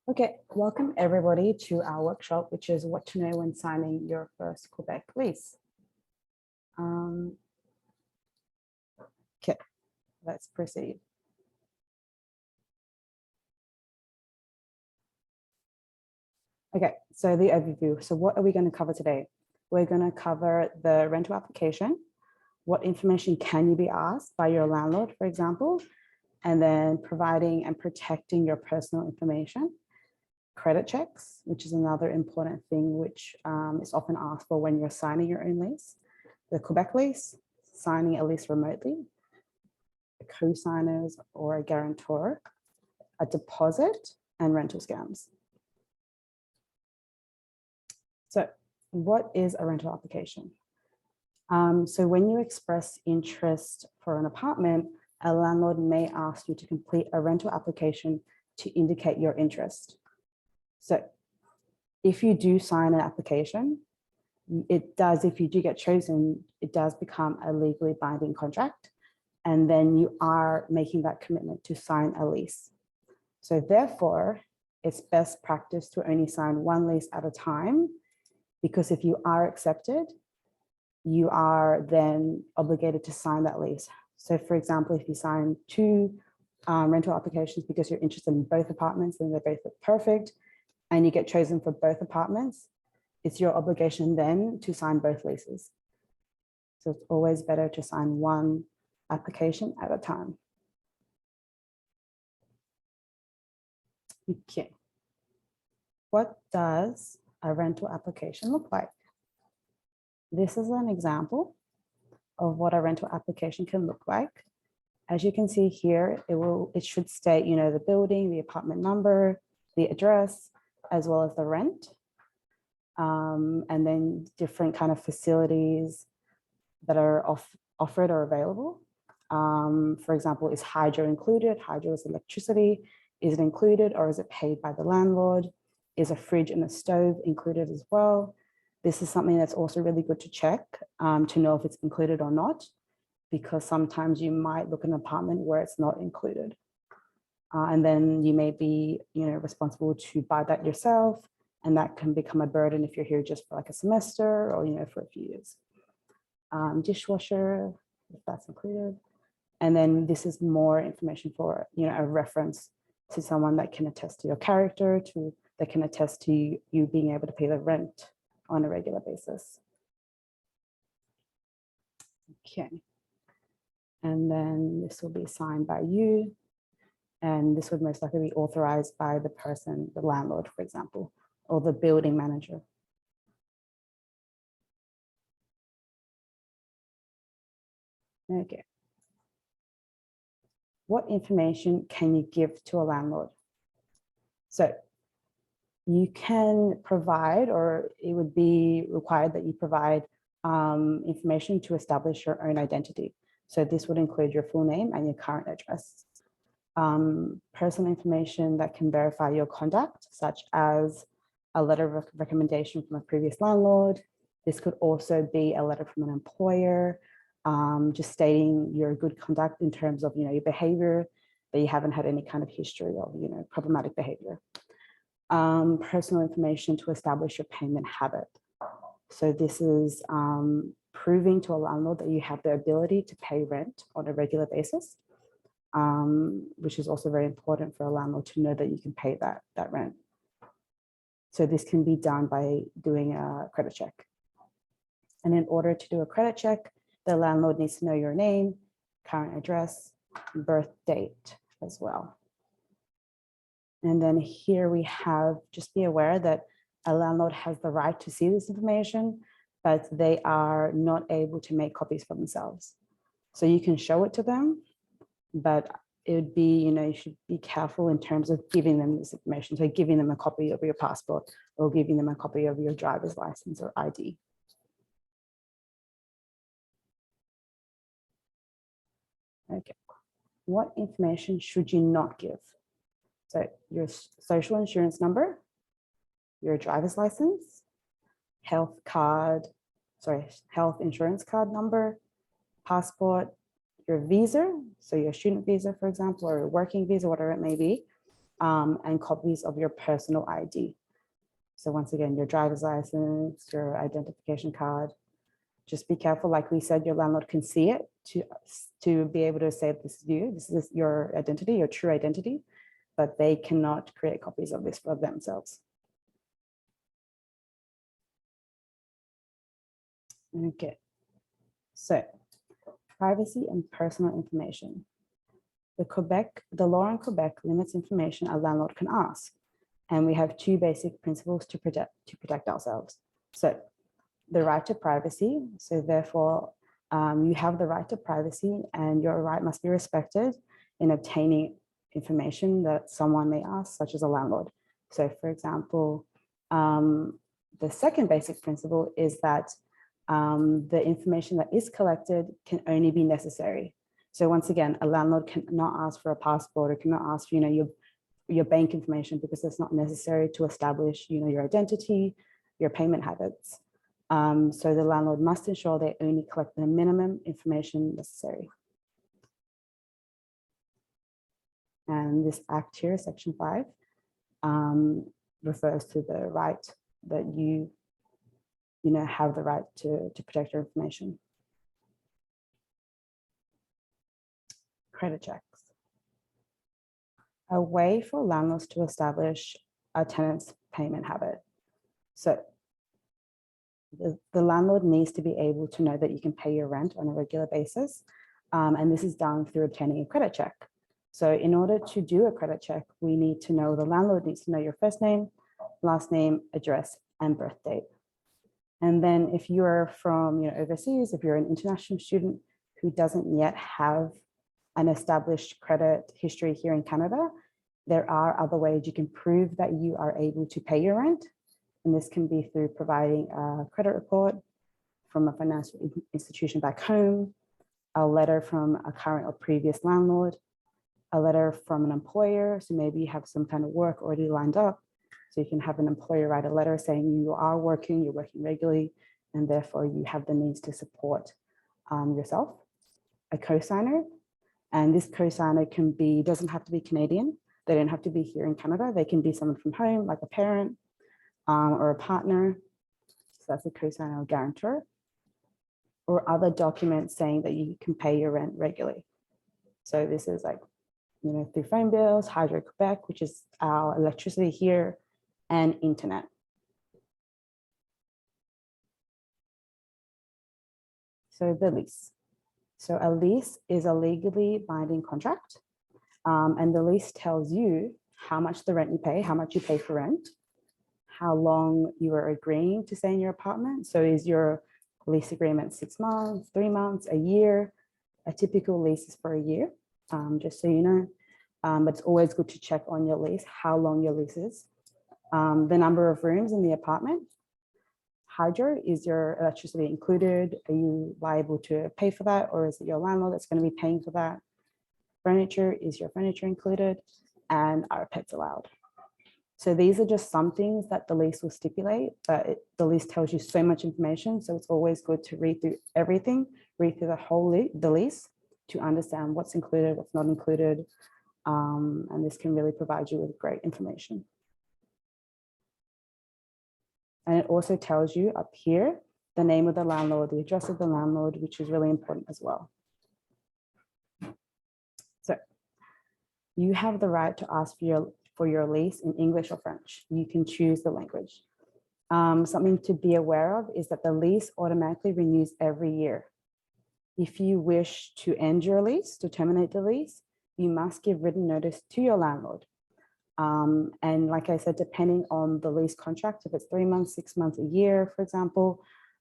Okay, welcome everybody to our workshop, which is what to know when signing your first Quebec lease. Okay, let's proceed. Okay, so the overview. So what are we going to cover today? We're going to cover the rental application. What information can you be asked by your landlord, for example, and then providing and protecting your personal information. Credit checks, which is another important thing which is often asked for when you're signing your own lease. The Quebec lease, signing a lease remotely, co-signers or a guarantor, a deposit, and rental scams. So what is a rental application? So when you express interest for an apartment, a landlord may ask you to complete a rental application to indicate your interest. So if you do sign an application, if you do get chosen, it does become a legally binding contract. And then you are making that commitment to sign a lease. So therefore, it's best practice to only sign one lease at a time, because if you are accepted, you are then obligated to sign that lease. So for example, if you sign two rental applications because you're interested in both apartments and they both look perfect, and you get chosen for both apartments, it's your obligation then to sign both leases. So it's always better to sign one application at a time. Okay. What does a rental application look like? This is an example of what a rental application can look like. As you can see here, it should state, the building, the apartment number, the address, as well as the rent. And then different kind of facilities that are offered or available. For example, is HOJO included? HOJO is electricity. Is it included or is it paid by the landlord? Is a fridge and a stove included as well? This is something that's also really good to check to know if it's included or not, because sometimes you might look at an apartment where it's not included. And then you may be responsible to buy that yourself, and that can become a burden if you're here just for like a semester or for a few years. Dishwasher, if that's included. And then this is more information for a reference to someone that can attest to your character, that can attest to you being able to pay the rent on a regular basis. Okay. And then this will be signed by you. And this would most likely be authorized by the person, the landlord, for example, or the building manager. Okay. What information can you give to a landlord? So you can provide, or it would be required that you provide information to establish your own identity. So this would include your full name and your current address. Personal information that can verify your conduct, such as a letter of recommendation from a previous landlord. This could also be a letter from an employer, just stating your good conduct in terms of your behavior, that you haven't had any kind of history of problematic behavior. Personal information to establish your payment habit. So this is proving to a landlord that you have the ability to pay rent on a regular basis, which is also very important for a landlord to know that you can pay that rent. So this can be done by doing a credit check. And in order to do a credit check, the landlord needs to know your name, current address, birth date as well. And then here we have, just be aware that a landlord has the right to see this information, but they are not able to make copies for themselves. So you can show it to them, but it would be, you should be careful in terms of giving them this information. So giving them a copy of your passport or giving them a copy of your driver's license or ID. Okay, what information should you not give? So your social insurance number, your driver's license, health insurance card number, passport, your visa, so your student visa, for example, or your working visa, whatever it may be, and copies of your personal ID. So once again, your driver's license, your identification card. Just be careful, like we said, your landlord can see it to be able to say this is you, this is your identity, your true identity, but they cannot create copies of this for themselves. Okay, so privacy and personal information. The law in Quebec limits information a landlord can ask, and we have two basic principles to protect ourselves. So the right to privacy. So therefore, you have the right to privacy, and your right must be respected in obtaining information that someone may ask, such as a landlord. So for example, the second basic principle is that the information that is collected can only be necessary. So once again, a landlord cannot ask for a passport or cannot ask for, your bank information, because it's not necessary to establish, your identity, your payment habits. So the landlord must ensure they only collect the minimum information necessary. And this act here, section 5, refers to the right that you have the right to protect your information. Credit checks. A way for landlords to establish a tenant's payment habit. So the landlord needs to be able to know that you can pay your rent on a regular basis. And this is done through obtaining a credit check. So in order to do a credit check, the landlord needs to know your first name, last name, address, and birth date. And then if you're from overseas, if you're an international student who doesn't yet have an established credit history here in Canada, there are other ways you can prove that you are able to pay your rent. And this can be through providing a credit report from a financial institution back home, a letter from a current or previous landlord, a letter from an employer. So maybe you have some kind of work already lined up. So you can have an employer write a letter saying you're working regularly, and therefore you have the means to support yourself. A cosigner, and this cosigner doesn't have to be Canadian. They don't have to be here in Canada. They can be someone from home, like a parent or a partner. So that's a cosigner or guarantor. Or other documents saying that you can pay your rent regularly. So this is like, through phone bills, HOJO Quebec, which is our electricity here, and internet. So the lease. So a lease is a legally binding contract. And the lease tells you how much the rent you pay, how much you pay for rent, how long you are agreeing to stay in your apartment. So is your lease agreement 6 months, 3 months, a year? A typical lease is for a year, just so you know. But it's always good to check on your lease, how long your lease is. The number of rooms in the apartment. HOJO, is your electricity included? Are you liable to pay for that? Or is it your landlord that's going to be paying for that? Furniture, is your furniture included? And are pets allowed? So these are just some things that the lease will stipulate, but the lease tells you so much information. So it's always good to read through everything, read through the lease to understand what's included, what's not included. And this can really provide you with great information. And it also tells you up here, the name of the landlord, the address of the landlord, which is really important as well. So you have the right to ask for your lease in English or French. You can choose the language. Something to be aware of is that the lease automatically renews every year. If you wish to end your lease, to terminate the lease, you must give written notice to your landlord. And like I said, depending on the lease contract, if it's 3 months, 6 months, a year, for example,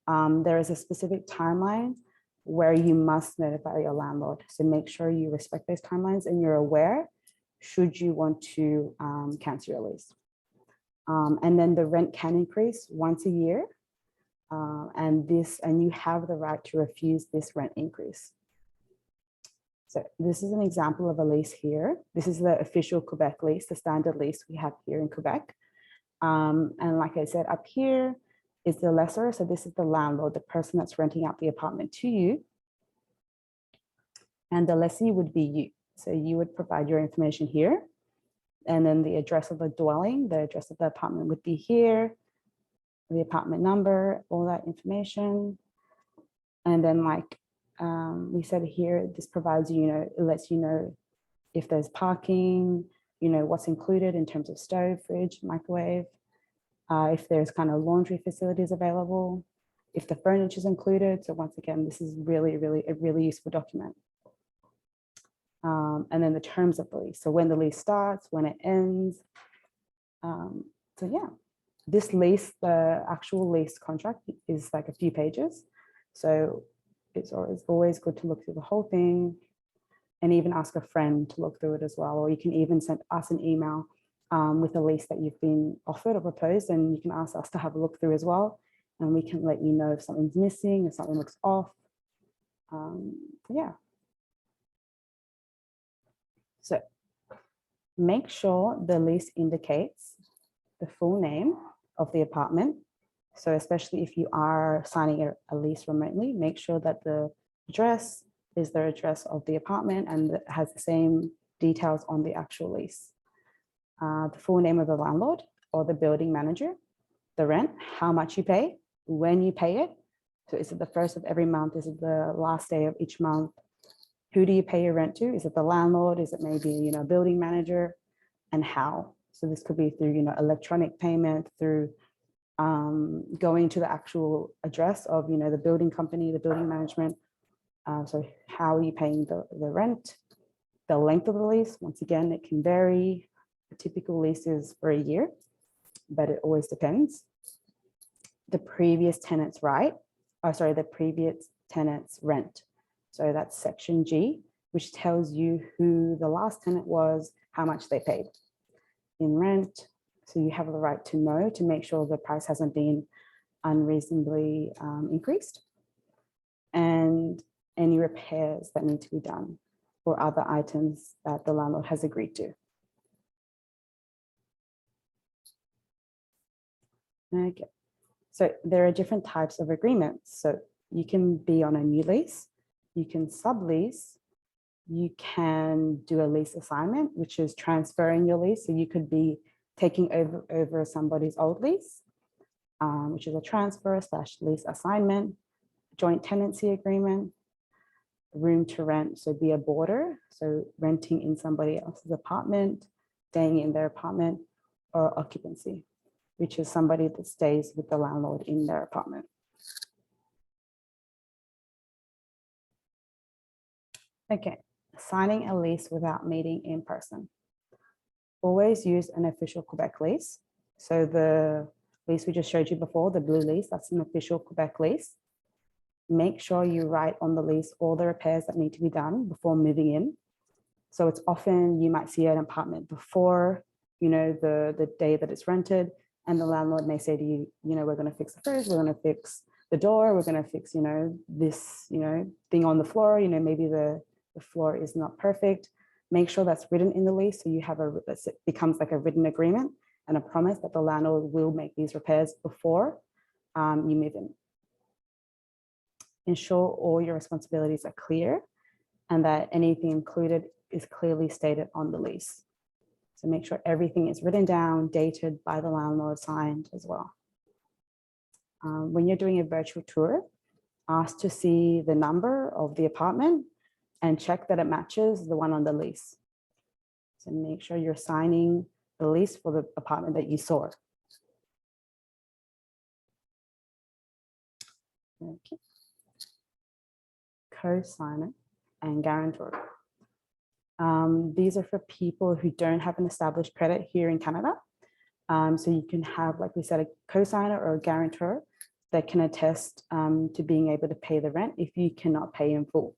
there is a specific timeline where you must notify your landlord. So make sure you respect those timelines and you're aware should you want to cancel your lease. And then the rent can increase once a year. And you have the right to refuse this rent increase. So this is an example of a lease here. This is the official Quebec lease, the standard lease we have here in Quebec. And like I said, up here is the lessor. So this is the landlord, the person that's renting out the apartment to you. And the lessee would be you. So you would provide your information here. And then the address of the dwelling, the address of the apartment would be here, the apartment number, all that information. And then like we said here, this provides you, it lets you know if there's parking, what's included in terms of stove, fridge, microwave, if there's kind of laundry facilities available, if the furniture is included. So once again, this is really, really a really useful document. And then the terms of the lease. So when the lease starts, when it ends. So yeah, this lease, the actual lease contract is like a few pages. So it's always good to look through the whole thing and even ask a friend to look through it as well. Or you can even send us an email with a lease that you've been offered or proposed, and you can ask us to have a look through as well. And we can let you know if something's missing, if something looks off. Yeah. So make sure the lease indicates the full name of the apartment. So especially if you are signing a lease remotely, make sure that the address is the address of the apartment and it has the same details on the actual lease. The full name of the landlord or the building manager, the rent, how much you pay, when you pay it. So is it the first of every month? Is it the last day of each month? Who do you pay your rent to? Is it the landlord? Is it maybe, a building manager? And how? So this could be through, electronic payment, through going to the actual address of, the building company, the building management. So how are you paying the rent? The length of the lease, once again, it can vary. A typical lease is for a year, but it always depends. The previous tenant's the previous tenant's rent. So that's section G, which tells you who the last tenant was, how much they paid in rent. So you have the right to know, to make sure the price hasn't been unreasonably increased, and any repairs that need to be done or other items that the landlord has agreed to. Okay, so there are different types of agreements. So you can be on a new lease, you can sublease, you can do a lease assignment, which is transferring your lease. So you could be taking over somebody's old lease, which is a transfer / lease assignment, joint tenancy agreement, room to rent, so be a boarder, so renting in somebody else's apartment, staying in their apartment, or occupancy, which is somebody that stays with the landlord in their apartment. Okay, signing a lease without meeting in person. Always use an official Quebec lease. So the lease we just showed you before, the blue lease, that's an official Quebec lease. Make sure you write on the lease all the repairs that need to be done before moving in. So it's often you might see an apartment before, the day that it's rented, and the landlord may say to you, we're going to fix the fridge, we're going to fix the door, we're going to fix, this, thing on the floor, maybe the floor is not perfect. Make sure that's written in the lease, so you have it becomes like a written agreement and a promise that the landlord will make these repairs before you move in. Ensure all your responsibilities are clear and that anything included is clearly stated on the lease. So make sure everything is written down, dated by the landlord, signed as well. When you're doing a virtual tour, ask to see the number of the apartment and check that it matches the one on the lease. So make sure you're signing the lease for the apartment that you saw. Okay. Co-signer and guarantor. These are for people who don't have an established credit here in Canada. So you can have, like we said, a co-signer or a guarantor that can attest to being able to pay the rent if you cannot pay in full.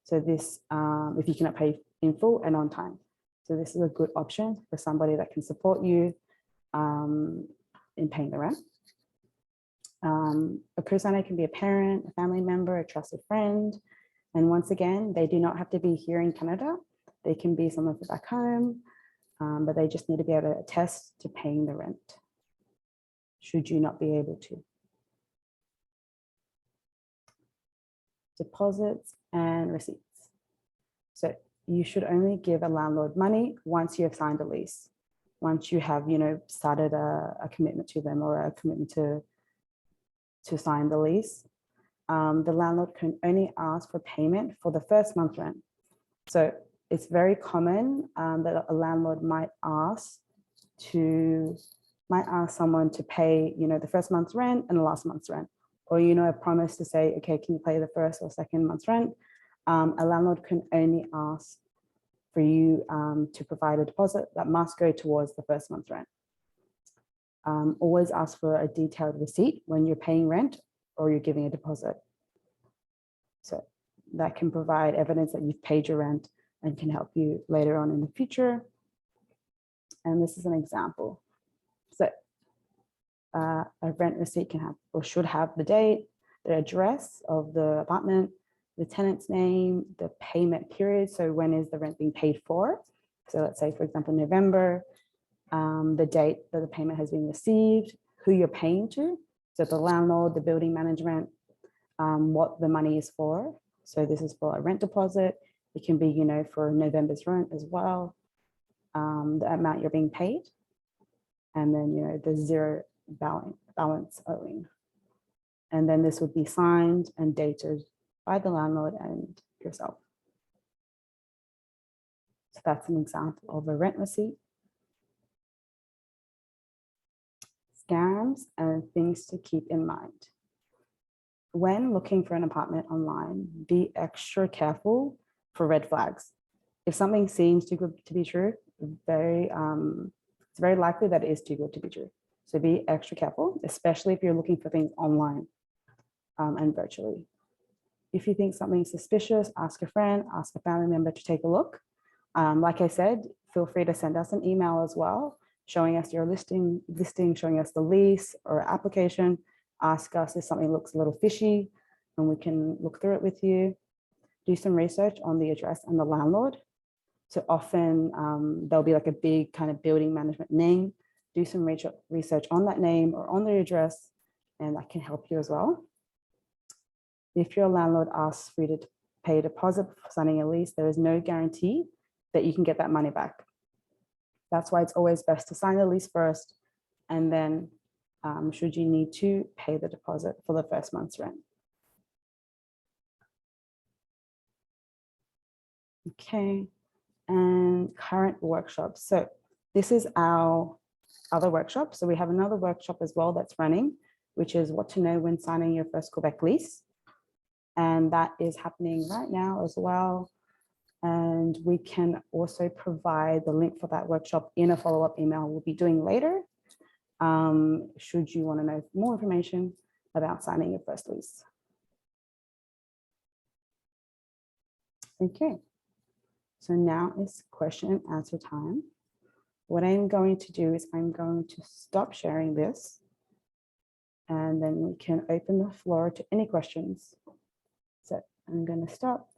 So this, if you cannot pay in full and on time. So this is a good option for somebody that can support you in paying the rent. A co-signer can be a parent, a family member, a trusted friend. And once again, they do not have to be here in Canada. They can be someone from back home, but they just need to be able to attest to paying the rent, should you not be able to. Deposits and receipts. So you should only give a landlord money once you have signed a lease. Once you have, started a commitment to them or a commitment to sign the lease, the landlord can only ask for payment for the first month's rent. So it's very common that a landlord might ask someone to pay, the first month's rent and the last month's rent, or, a promise to say, okay, can you pay the first or second month's rent? A landlord can only ask for you to provide a deposit that must go towards the first month's rent. Always ask for a detailed receipt when you're paying rent or you're giving a deposit. So that can provide evidence that you've paid your rent and can help you later on in the future. And this is an example. So a rent receipt can have or should have the date, the address of the apartment, the tenant's name, the payment period. So when is the rent being paid for? So let's say, for example, November, the date that the payment has been received, who you're paying to. So the landlord, the building management, what the money is for. So this is for a rent deposit. It can be, for November's rent as well, the amount you're being paid, and then, the zero balance owing. And then this would be signed and dated by the landlord and yourself. So that's an example of a rent receipt. Scams and things to keep in mind. When looking for an apartment online, be extra careful for red flags. If something seems too good to be true, it's very likely that it is too good to be true. So be extra careful, especially if you're looking for things online and virtually. If you think something's suspicious, ask a friend, ask a family member to take a look. Like I said, feel free to send us an email as well, showing us your listing, showing us the lease or application. Ask us if something looks a little fishy and we can look through it with you. Do some research on the address and the landlord. So often there'll be like a big kind of building management name. Do some research on that name or on the address, and that can help you as well. If your landlord asks for you to pay a deposit for signing a lease, there is no guarantee that you can get that money back. That's why it's always best to sign the lease first, and then should you need to, pay the deposit for the first month's rent. Okay, and current workshops. So this is our other workshop. So we have another workshop as well that's running, which is what to know when signing your first Quebec lease. And that is happening right now as well. And we can also provide the link for that workshop in a follow-up email we'll be doing later, should you want to know more information about signing your first lease. Okay, so now is question and answer time. What I'm going to do is I'm going to stop sharing this, and then we can open the floor to any questions. So I'm going to stop.